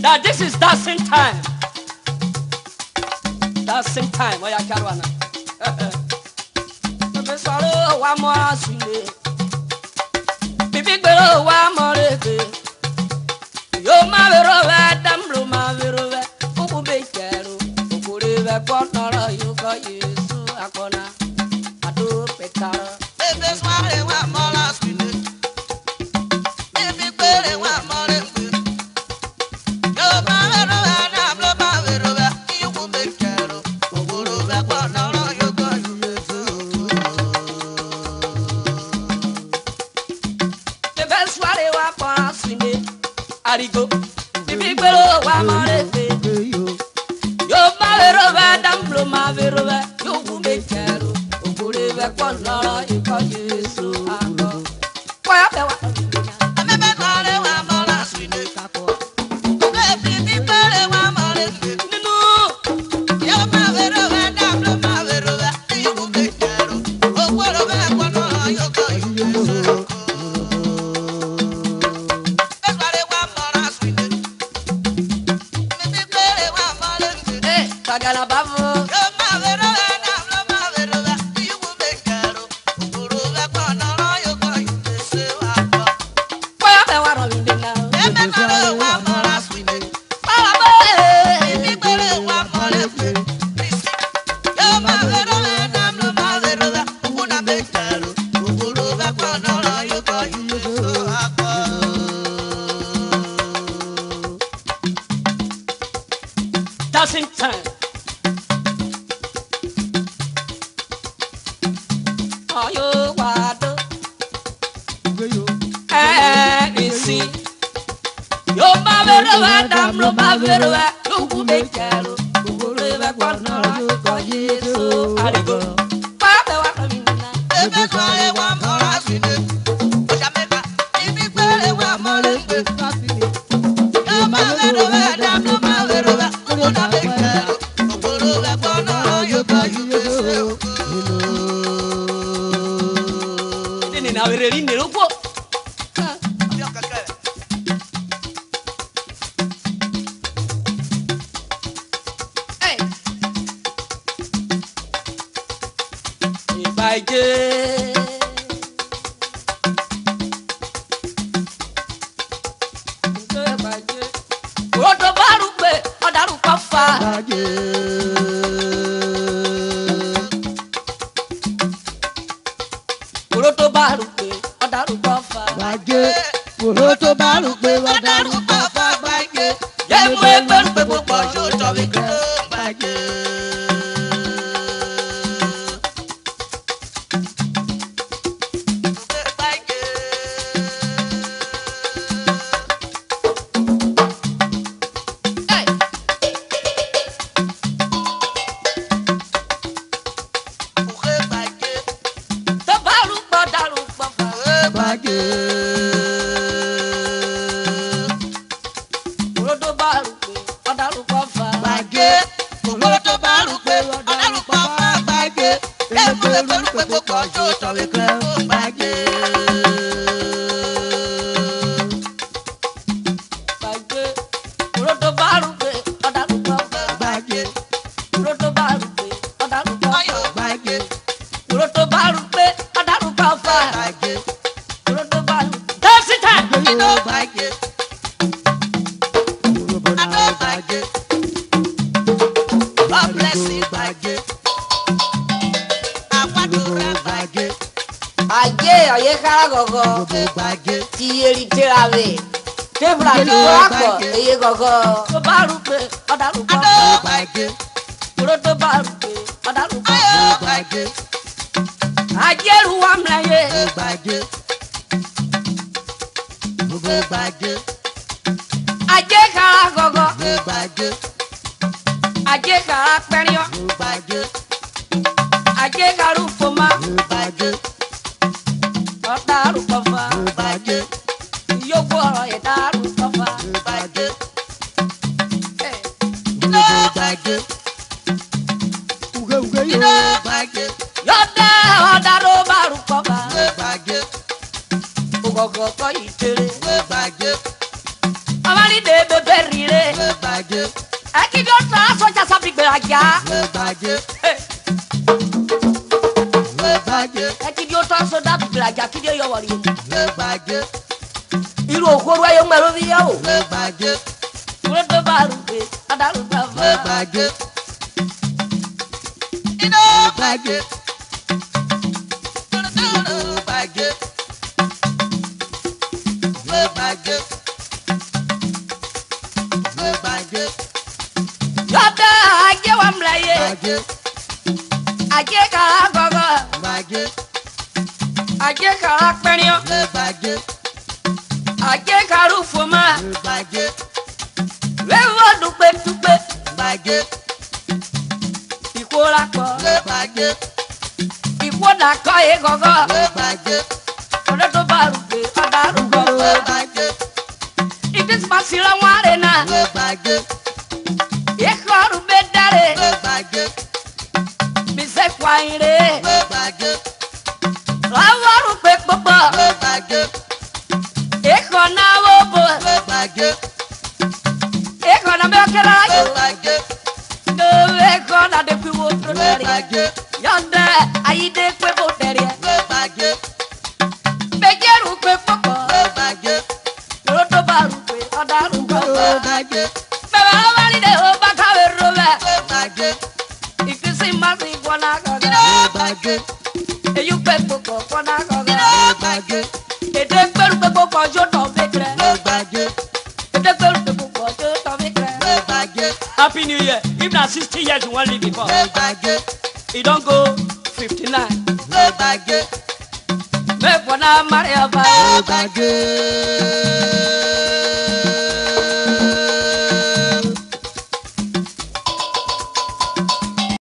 Now this is dancing time. Dancing time. Oya Caruana. Bebe swallow wa mo asule. Bibi gbero wa mo rege. Yo ma vero ve damlo ma vero ve. Ubu be kero. Ubu re ve konara yo ko Yesu akona. Ado petara. Bebe swallow wa mo asule. Bibi gbero wa mo rege. Yo ma vero ve damlo ma vero ve. Ubu be kero. Ubu re ve konara yo ko Yesu. Bebe swallow wa mo asule. Arigo, bibi gbero wa marebe. Yo ma vero ve damlo ma vero ve. Yo wume kero, okore ve koloro iko Yesu ako. Kwaya be wa. Bebe swallow wa mo asule. Bibi gbero wa mo rege. Ninu, Yo ma vero ve damlo ma vero ve. Ubu be kero. Ubu re ve konara yo ko Yesu. kagala bavo. Kwaya be wa ro mi na. Baba be. Dancing time. Ayo wado. Isi. Yo ma vero ve damlo ma vero ve. Yo wume kero. Okore ve koloro iko Yesu. Arigo. Kwaya be wa ro mi na. Nini na vereri nero ko. Hey. Ibaje. Ibaje. Odo baru pe odaru kofa. Oroto baru pe odaru kofa. Ye mu egberu pe popo so to mi ko. Hey. To baru po daru kofa. Oroto baru pe odaru kofa. Baje. Oroto baru pe odaru kofa. Oroto baru pe odaru kofa. Oroto baru pe odaru kofa. Oroto baru. Dancing time. Aye kara gogo. Ti eri terave. Tebra ti wako. Eye gogo. To baru pe odaru kofa. Oroto baru pe odaru kofa. Ajeru wa mlaye. Aje kara gogo. Aje kara perio. Aje karu foma. Odaru kofa. Yogo oro edaru kofa. Hey. Yoda odaru baru kofa. Ugogo ko itere. Amali de bebe rire. gbàgbé. Ẹ kí ni ó tọ́ sọ́jà sábì gbèrájà. Ló gbàgbé. Ló gbàgbé. Ẹ kí ni ó tọ́ sọ́jà gbèrájà kí ni ó yọ wọ̀lì. Ló gbàgbé. Irú òkúru ayé mẹ́rọ bí yẹ o. Ló gbàgbé. Kúrò tó bá rúgbé, adarú bá fà. Ló gbàgbé. Iná gbàgbé. Ló gbàgbé. Ló gbàgbé. Ló gbàgbé. Yọ̀dá ajé wa mìíràn yé. Gbàgbé. Ajé kàrà gọ́gọ́. Gbàgbé. Ajé kàrà pẹ́ríọ́. Ló gbàgbé. Ajé kàrú fòmà. Ló gbàgbé. Wéwọ́ dùpẹ́ dùpẹ́. Gbàgbé. Ìkóra kọ́. Ló gbàgbé. Ìkódà kọ́ yé gọ́gọ́. Ló gbàgbé. Kúrò tó bá rúgbé, adarú Ló gọ́gọ́. gbàgbé. Ìdísípàsíra wọn rẹ̀ náà. Ló gbàgbé. Ìkọrù bẹ́ dáre. Ló gbàgbé. Bísẹ̀ kwáyìn rẹ̀. Ló gbàgbé. Láwọ́rù pé pọ́pọ́. Ló gbàgbé. Ìkọ̀ náà wó bò. Ló gbàgbé. Ìkọ̀ náà bẹ́ kẹ́rẹ́ Ló ayò. gbàgbé. Ìkọ̀ náà dé kú wo tó Ló tẹ̀lé. gbàgbé. Yọ̀ndẹ̀ ayídé pé bó tẹ̀lé. Ló gbàgbé. Bẹ́jẹ̀rù pé pọ́pọ́. Ló gbàgbé. Kúrò tó bá rúgbé, adarú Ló gọ́gọ́. gbàgbé. Bẹ́ẹ̀ wá wá nílé o bá káwé ro bẹ́ẹ̀. Ló gbàgbé. Ìkísí máa ti gbọ́ná gọ́gọ́. Ló gbàgbé. Èyí pé gbogbo gbọ́ná gọ́gọ́. Ló gbàgbé. Èdè pẹ̀lú gbogbo kọjú tọ̀ fẹ́kẹ̀rẹ̀. Ló gbàgbé. Èdè pẹ̀lú gbogbo kọjú tọ̀ fẹ́kẹ̀rẹ̀. Ló gbàgbé. Happy New Year. If na 60 years you wan live before, Ló gbàgbé. e don go 59. Ló gbàgbé. Make una marry your Ló father. gbàgbé.